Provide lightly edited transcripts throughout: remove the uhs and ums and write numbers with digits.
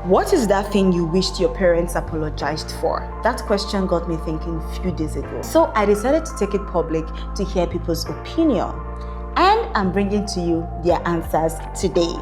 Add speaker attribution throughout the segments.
Speaker 1: What is that thing you wished your parents apologized for? That question got me thinking a few days ago. So I decided to take it public to hear people's opinion. And I'm bringing to you their answers today.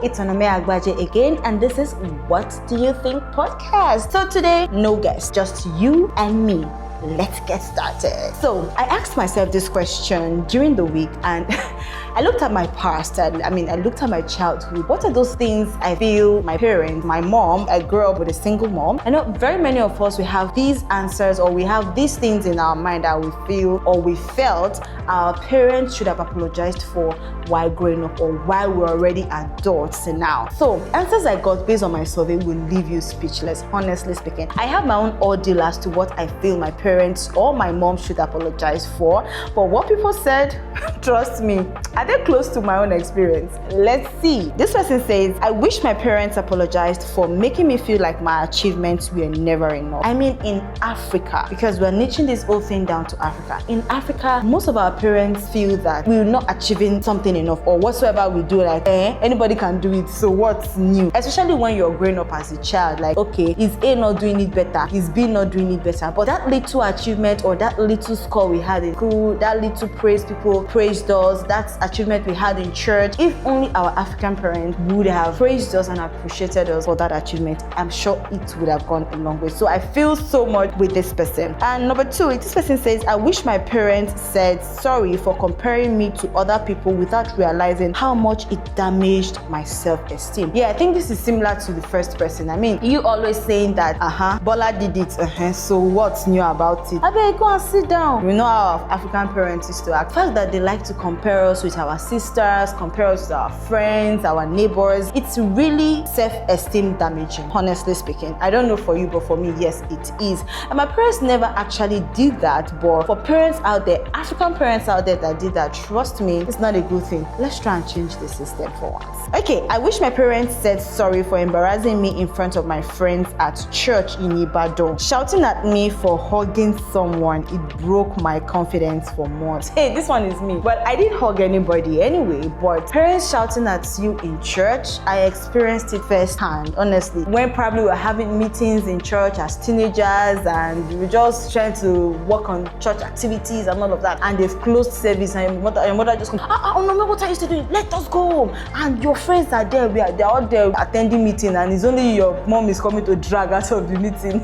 Speaker 1: It's Onome Agbaje again, and this is What Do You Think podcast. So today, no guest, just you and me. Let's get started. So I asked myself this question during the week, and I looked at my past, and I looked at my childhood. What are those things I feel my parents, my mom, I grew up with a single mom. I know very many of us, we have these answers, or we have these things in our mind that we feel or we felt our parents should have apologized for while growing up or while we're already adults now. So answers I got based on my survey will leave you speechless, honestly speaking. I have my own ordeal as to what I feel my parents or my mom should apologize for, but what people said, trust me, are they close to my own experience? Let's see. This person says, I wish my parents apologized for making me feel like my achievements were never enough. In Africa, because we're niching this whole thing down to Africa. In Africa, most of our parents feel that we're not achieving something enough, or whatsoever we do, like, anybody can do it, so what's new? Especially when you're growing up as a child, like, okay, is A not doing it better? Is B not doing it better? But that little achievement or that little score we had in school, that little praise people praised us, that achievement we had in church, if only our African parents would have praised us and appreciated us for that achievement, I'm sure it would have gone a long way. So I feel so much with this person. And number two, this person says, I wish my parents said sorry for comparing me to other people without realizing how much it damaged my self-esteem. Yeah, I think this is similar to the first person. You always saying that, Bola did it, so what's new about it? I better go and sit down. You know how our African parents used to act. The fact that they like to compare us with our sisters, compare us with our friends, our neighbors, it's really self-esteem damaging, honestly speaking. I don't know for you, but for me, yes, it is. And my parents never actually did that, but for parents out there, African parents out there that did that, trust me, it's not a good thing. Let's try and change the system for once. Okay, I wish my parents said sorry for embarrassing me in front of my friends at church in Ibadan, shouting at me for hugging someone. It broke my confidence for months. Hey, this one is me, but I didn't hug anybody anyway. But parents shouting at you in church, I experienced it firsthand, honestly. When probably we were having meetings in church as teenagers, and we were just trying to work on church activities and all of that, and they've closed service, and your mother just goes, no, what are you still doing? Let us go home. And your friends are there, they're all there attending meeting, and it's only your mom is coming to drag out of the meeting.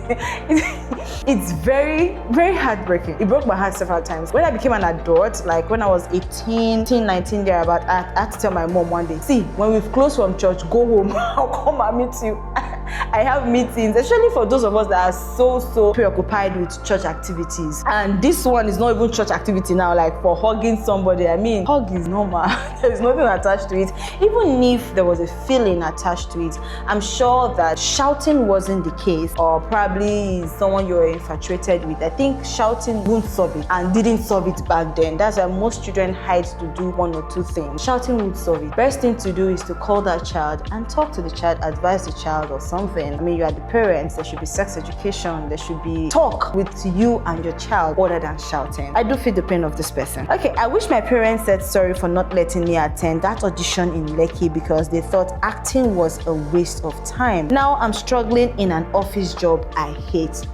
Speaker 1: It's very, very heartbreaking. It broke my heart several times. When I became an adult, like when I was 18, 19, thereabout, I had to tell my mom one day, see, when we've closed from church, go home. I'll come and meet you. I have meetings, especially for those of us that are so preoccupied with church activities. And this one is not even church activity now, like for hugging somebody. Hug is normal. There's nothing attached to it. Even if there was a feeling attached to it, I'm sure that shouting wasn't the case, or probably someone you're infatuated with. I think shouting won't solve it, and didn't solve it back then. That's why most children hide to do one or two things. Shouting would solve it. Best thing to do is to call that child and talk to the child, advise the child or something. You are the parents. There should be sex education. There should be talk with you and your child other than shouting. I do feel the pain of this person. Okay, I wish my parents said sorry for not letting me attend that audition in Lekki because they thought acting was a waste of time. Now I'm struggling in an office job I hate.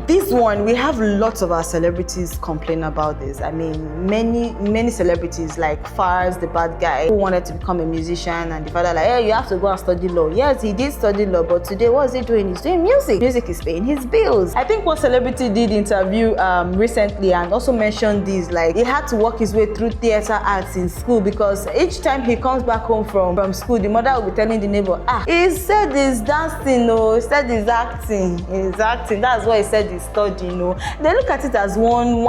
Speaker 1: This one, we have lots of our celebrities complain about this. Many celebrities like Fars, the bad guy, who wanted to become a musician, and the father like, hey, you have to go and study law. Yes, he did study law, but today what is he doing? He's doing music. Music is paying his bills. I think one celebrity did interview recently and also mentioned this, like he had to work his way through theater arts in school because each time he comes back home from school, the mother will be telling the neighbor, he said he's dancing, he said he's acting. That's why he said he's studying. They look at it as one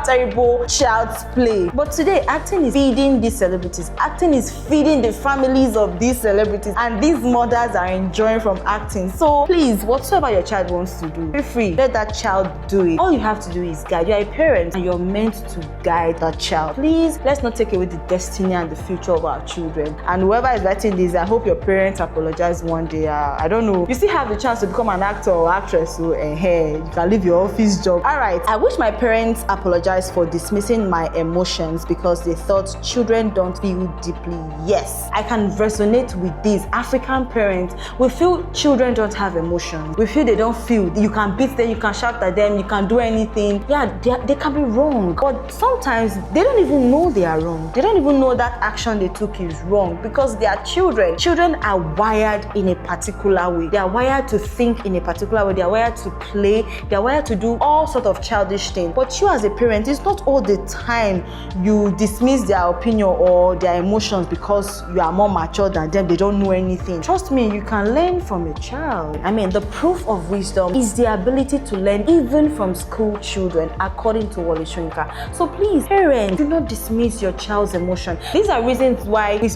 Speaker 1: terrible child's play. But today, acting is feeding these celebrities. Acting is feeding the families of these celebrities, and these mothers are enjoying from from acting. So please, whatsoever your child wants to do, feel free. Let that child do it. All you have to do is guide. You're a parent and you're meant to guide that child. Please, let's not take away the destiny and the future of our children. And whoever is writing this, I hope your parents apologize one day. I don't know. You still have the chance to become an actor or actress, so you can leave your office job. Alright, I wish my parents apologized for dismissing my emotions because they thought children don't feel deeply. Yes, I can resonate with this. African parents, we feel children don't have emotions. We feel they don't feel. You can beat them, you can shout at them, you can do anything. Yeah, they can be wrong, but sometimes they don't even know they are wrong. They don't even know that action they took is wrong because they are children. Children are wired in a particular way. They are wired to think in a particular way. They are wired to play. They are wired to do all sorts of childish things. But you as a parent, it's not all the time you dismiss their opinion or their emotions because you are more mature than them. They don't know anything. Trust me, you can learn from a child. I mean, the proof of wisdom is the ability to learn even from school children, according to Wole Soyinka. So please, parents, do not dismiss your child's emotion. These are reasons why we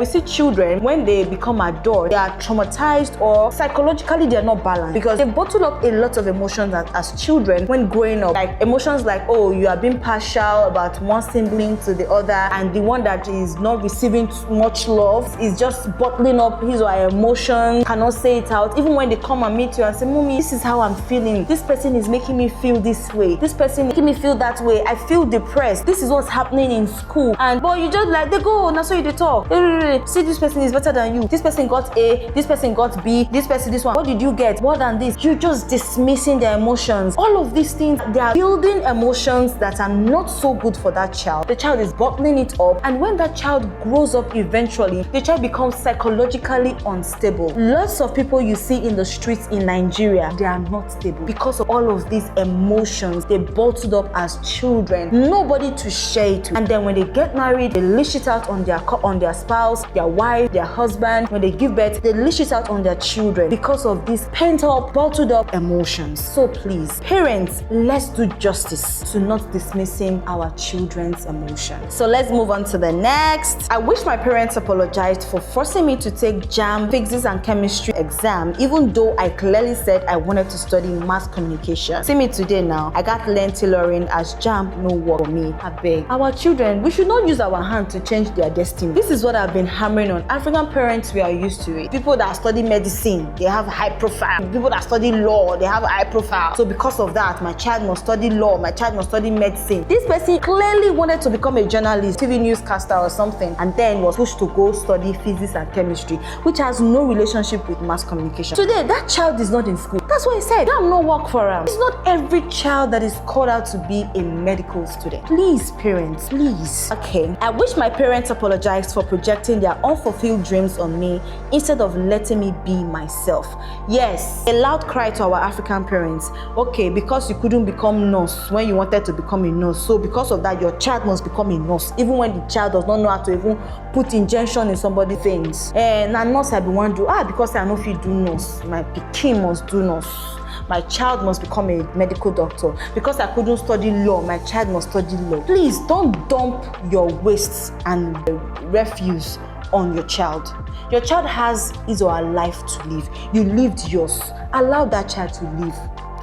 Speaker 1: see children when they become adults, they are traumatized or psychologically they are not balanced because they bottled up a lot of emotions as children when growing up. Like emotions like, oh, you are being partial about one sibling to the other, and the one that is not receiving much love is just bottling up his or her emotions, cannot say it out. Even when they come and meet you and say, Mommy, this is how I'm feeling. This person is making me feel this way. This person making me feel that way. I feel depressed. This is what's happening in school. But you just like, they go, now so you they talk. See, this person is better than you. This person got A, this person got B, this person, this one. What did you get? More than this. You're just dismissing their emotions. All of these things, they are building emotions that are not so good for that child. The child is bottling it up, and when that child grows up eventually, the child becomes psychologically unstable. Lots of people you see in the streets in Nigeria, they are not stable because of all of these emotions they bottled up as children. Nobody to share it with. And then when they get married, they leash it out on their spouse, their wife, their husband. When they give birth, they leash it out on their children because of these pent up, bottled up emotions. So please, parents, let's do justice to not dismissing our children's emotions. So let's move on to the next. I wish my parents apologized for forcing me to take JAMB, physics and chemistry exam, even though I clearly said I wanted to study mass communication. See me today now. I got learn tailoring as JAMB no work for me. I beg. Our children, we should not use our hand to change their destiny. This is what I've been hammering on. African parents, we are used to it. People that study medicine, they have high profile. People that study law, they have a high profile. So because of that, my child must study law, my child must study medicine. This person clearly wanted to become a journalist, TV newscaster or something, and then was pushed to go study physics and chemistry, which has no relationship with mass communication. Today, that child is not in school. That's why I said, damn, no work for him. It's not every child that is called out to be a medical student. Please, parents, please. Okay, I wish my parents apologized for projecting their unfulfilled dreams on me instead of letting me be myself. Yes, a loud cry to our African parents. Okay, because you couldn't become nurse when you wanted to become a nurse, so because of that, your child must become a nurse, even when the child does not know how to even put injection in somebody's veins. And nurse I be one do, because I know if you do nurse, my pikin must do nurse. My child must become a medical doctor. Because I couldn't study law, my child must study law. Please don't dump your wastes and refuse on your child. Your child has his or her life to live. You lived yours. Allow that child to live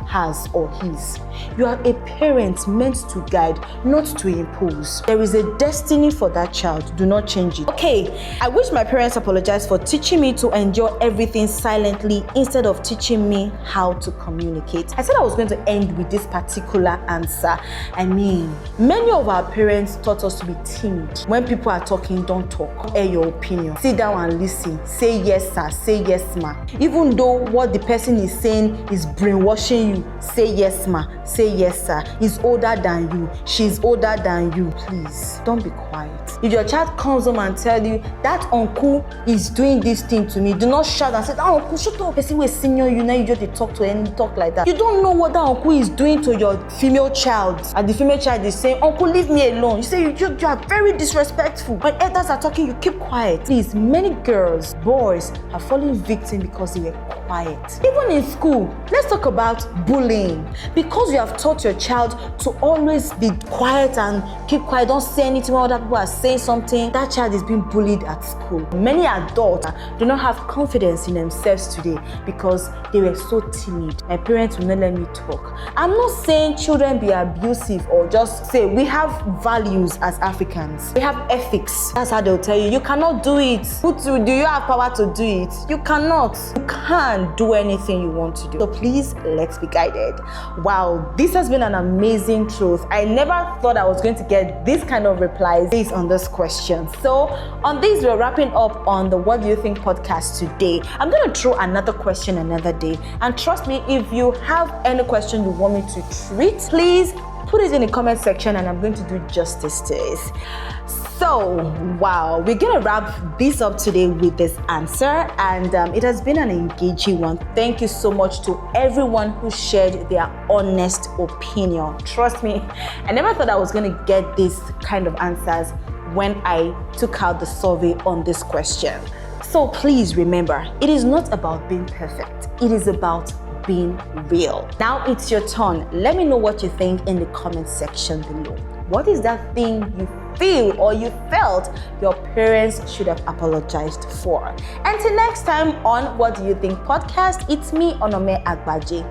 Speaker 1: hers or his. You are a parent meant to guide, not to impose. There is a destiny for that child. Do not change it. Okay, I wish my parents apologized for teaching me to endure everything silently instead of teaching me how to communicate. I said I was going to end with this particular answer. I mean, many of our parents taught us to be timid. When people are talking, don't talk. Air your opinion. Sit down and listen. Say yes, sir. Say yes, ma. Even though what the person is saying is brainwashing you, say yes, ma. Say yes, sir. He's older than you. She's older than you. Please, don't be quiet. If your child comes home and tell you that uncle is doing this thing to me, do not shout and say, that uncle, shut up. Person will senior you, now you just talk like that. You don't know what that uncle is doing to your female child. And the female child is saying, uncle, leave me alone. You say you are very disrespectful. When elders are talking, you keep quiet. Please, many girls, boys are falling victim because they were quiet. Even in school, let's talk about bullying. Because you have taught your child to always be quiet and keep quiet, don't say anything when other people are saying something, that child is being bullied at school. Many adults do not have confidence in themselves today because they were so timid. My parents will not let me talk. I'm not saying children be abusive or just say we have values as Africans. We have ethics. That's how they'll tell you, you cannot do it. Do you have power to do it? You cannot. You can't do anything you want to do. So please, let's be guided. Wow, this has been an amazing truth. I never thought I was going to get this kind of replies based on this question. So on this, we're wrapping up on the What Do You Think podcast today. I'm going to throw another question another day. And trust me, if you have any question you want me to treat, please put it in the comment section and I'm going to do justice to it. So, wow, we're going to wrap this up today with this answer, and it has been an engaging one. Thank you so much to everyone who shared their honest opinion. Trust me, I never thought I was going to get this kind of answers when I took out the survey on this question. So please remember, it is not about being perfect. It is about being real. Now it's your turn. Let me know what you think in the comment section below. What is that thing you feel or you felt your parents should have apologized for? Until next time on What Do You Think podcast, it's me, Onome Agbaje.